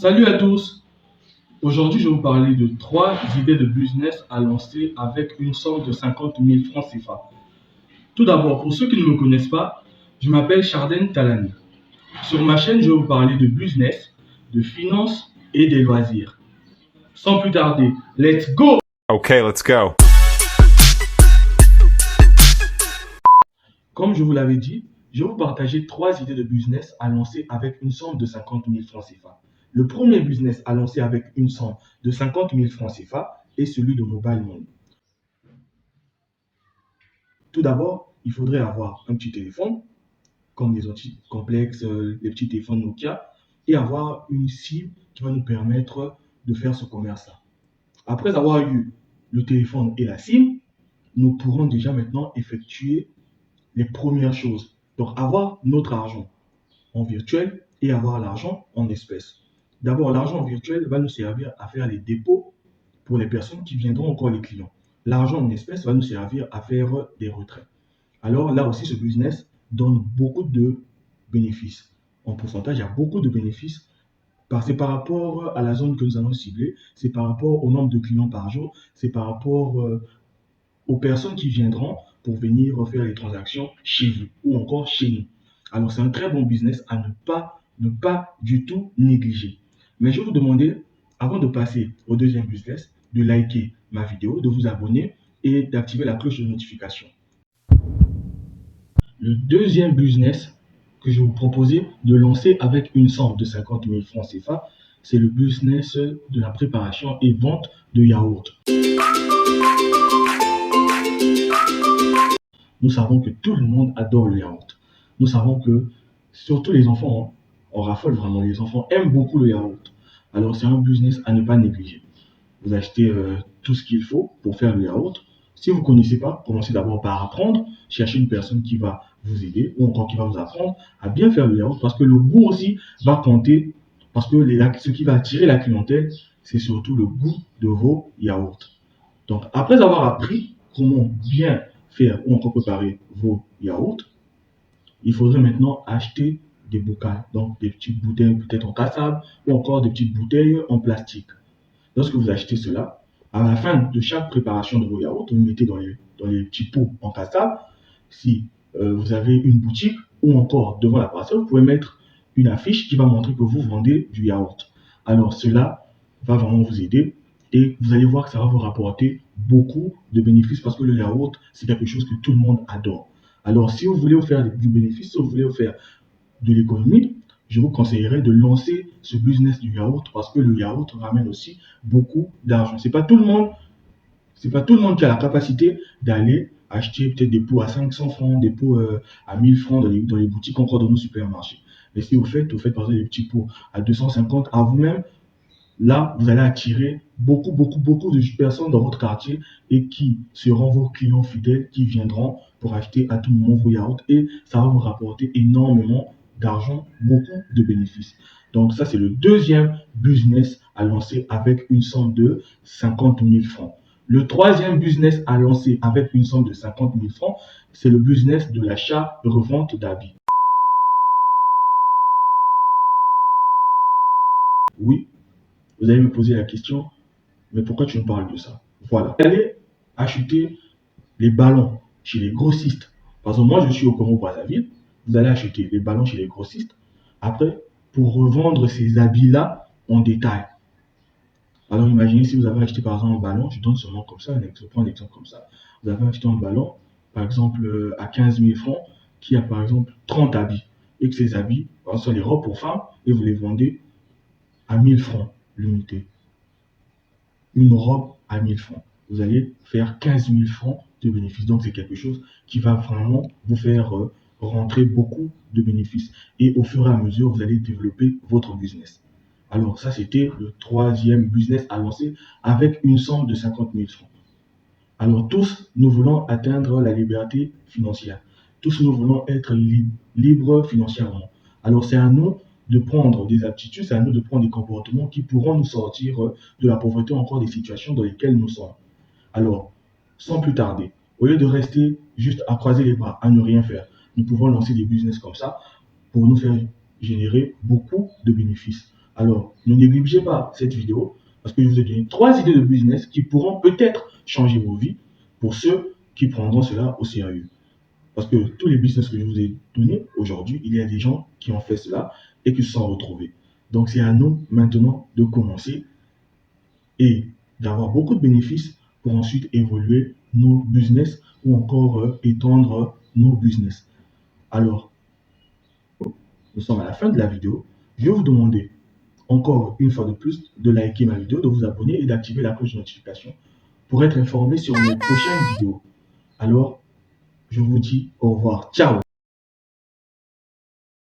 Salut à tous! Aujourd'hui, je vais vous parler de 3 idées de business à lancer avec une somme de 50 000 francs CFA. Tout d'abord, pour ceux qui ne me connaissent pas, je m'appelle Charden Talani. Sur ma chaîne, je vais vous parler de business, de finance et des loisirs. Sans plus tarder, let's go! Okay, let's go. Comme je vous l'avais dit, je vais vous partager 3 idées de business à lancer avec une somme de 50 000 francs CFA. Le premier business à lancer avec une somme de 50 000 francs CFA est celui de Mobile Money. Tout d'abord, il faudrait avoir un petit téléphone, comme les outils complexes, les petits téléphones Nokia, et avoir une cible qui va nous permettre de faire ce commerce-là. Après avoir eu le téléphone et la cible, nous pourrons déjà maintenant effectuer les premières choses. Donc, avoir notre argent en virtuel et avoir l'argent en espèces. D'abord, l'argent virtuel va nous servir à faire les dépôts pour les personnes qui viendront encore les clients. L'argent en espèces va nous servir à faire des retraits. Alors là aussi, ce business donne beaucoup de bénéfices. En pourcentage, il y a beaucoup de bénéfices. C'est par rapport à la zone que nous allons cibler, c'est par rapport au nombre de clients par jour, c'est par rapport aux personnes qui viendront pour venir faire les transactions chez vous ou encore chez nous. Alors, c'est un très bon business à ne pas du tout négliger. Mais je vais vous demander, avant de passer au deuxième business, de liker ma vidéo, de vous abonner et d'activer la cloche de notification. Le deuxième business que je vais vous proposer de lancer avec une somme de 50 000 francs CFA, c'est le business de la préparation et vente de yaourts. Nous savons que tout le monde adore le yaourt. Nous savons que, surtout les enfants, on raffole vraiment. Les enfants aiment beaucoup le yaourt. Alors, c'est un business à ne pas négliger. Vous achetez tout ce qu'il faut pour faire le yaourt. Si vous ne connaissez pas, commencez d'abord par apprendre. Cherchez une personne qui va vous aider ou encore qui va vous apprendre à bien faire le yaourt parce que le goût aussi va compter. Parce que ce qui va attirer la clientèle, c'est surtout le goût de vos yaourts. Donc, après avoir appris comment bien faire ou encore préparer vos yaourts, il faudrait maintenant acheter des bocaux, donc des petites bouteilles peut-être en cassable ou encore des petites bouteilles en plastique. Lorsque vous achetez cela, à la fin de chaque préparation de vos yaourts, vous mettez dans les petits pots en cassable. Si vous avez une boutique ou encore devant la parcelle, vous pouvez mettre une affiche qui va montrer que vous vendez du yaourt. Alors cela va vraiment vous aider et vous allez voir que ça va vous rapporter beaucoup de bénéfices parce que le yaourt, c'est quelque chose que tout le monde adore. Alors si vous voulez vous faire du bénéfice, si vous voulez vous faire de l'économie, je vous conseillerais de lancer ce business du yaourt parce que le yaourt ramène aussi beaucoup d'argent. C'est pas tout le monde qui a la capacité d'aller acheter peut-être des pots à 500 francs, des pots à 1000 francs dans les boutiques encore dans nos supermarchés. Mais si vous faites par exemple des petits pots à 250 à vous-même, là, vous allez attirer beaucoup de personnes dans votre quartier et qui seront vos clients fidèles qui viendront pour acheter à tout moment vos yaourts et ça va vous rapporter énormément d'argent, beaucoup de bénéfices. Donc ça, c'est le deuxième business à lancer avec une somme de 50 000 francs. Le troisième business à lancer avec une somme de 50 000 francs, c'est le business de l'achat-revente d'habits. Oui, vous allez me poser la question, mais pourquoi tu me parles de ça? Voilà. Vous allez acheter les ballons chez les grossistes. Par exemple, moi, je suis au Congo-Brazzaville. Vous allez acheter les ballons chez les grossistes. Après, pour revendre ces habits-là en détail. Alors, imaginez si vous avez acheté par exemple un ballon, je donne seulement comme ça, je prends un exemple comme ça. Vous avez acheté un ballon, par exemple, à 15 000 francs, qui a par exemple 30 habits. Et que ces habits, ce sont les robes pour femmes, et vous les vendez à 1000 francs l'unité. Une robe à 1000 francs. Vous allez faire 15 000 francs de bénéfices. Donc, c'est quelque chose qui va vraiment vous faire rentrer beaucoup de bénéfices. Et au fur et à mesure, vous allez développer votre business. Alors, ça, c'était le troisième business à lancer avec une somme de 50 000 francs. Alors, tous, nous voulons atteindre la liberté financière. Tous, nous voulons être libres financièrement. Alors, c'est à nous de prendre des aptitudes, c'est à nous de prendre des comportements qui pourront nous sortir de la pauvreté, encore des situations dans lesquelles nous sommes. Alors, sans plus tarder, au lieu de rester juste à croiser les bras, à ne rien faire, nous pouvons lancer des business comme ça pour nous faire générer beaucoup de bénéfices. Alors, ne négligez pas cette vidéo parce que je vous ai donné 3 idées de business qui pourront peut-être changer vos vies pour ceux qui prendront cela au sérieux. Parce que tous les business que je vous ai donnés aujourd'hui, il y a des gens qui ont fait cela et qui se sont retrouvés. Donc, c'est à nous maintenant de commencer et d'avoir beaucoup de bénéfices pour ensuite évoluer nos business ou encore étendre nos business. Alors, nous sommes à la fin de la vidéo. Je vais vous demander encore une fois de plus de liker ma vidéo, de vous abonner et d'activer la cloche de notification pour être informé sur mes prochaines vidéos. Alors, je vous dis au revoir. Ciao!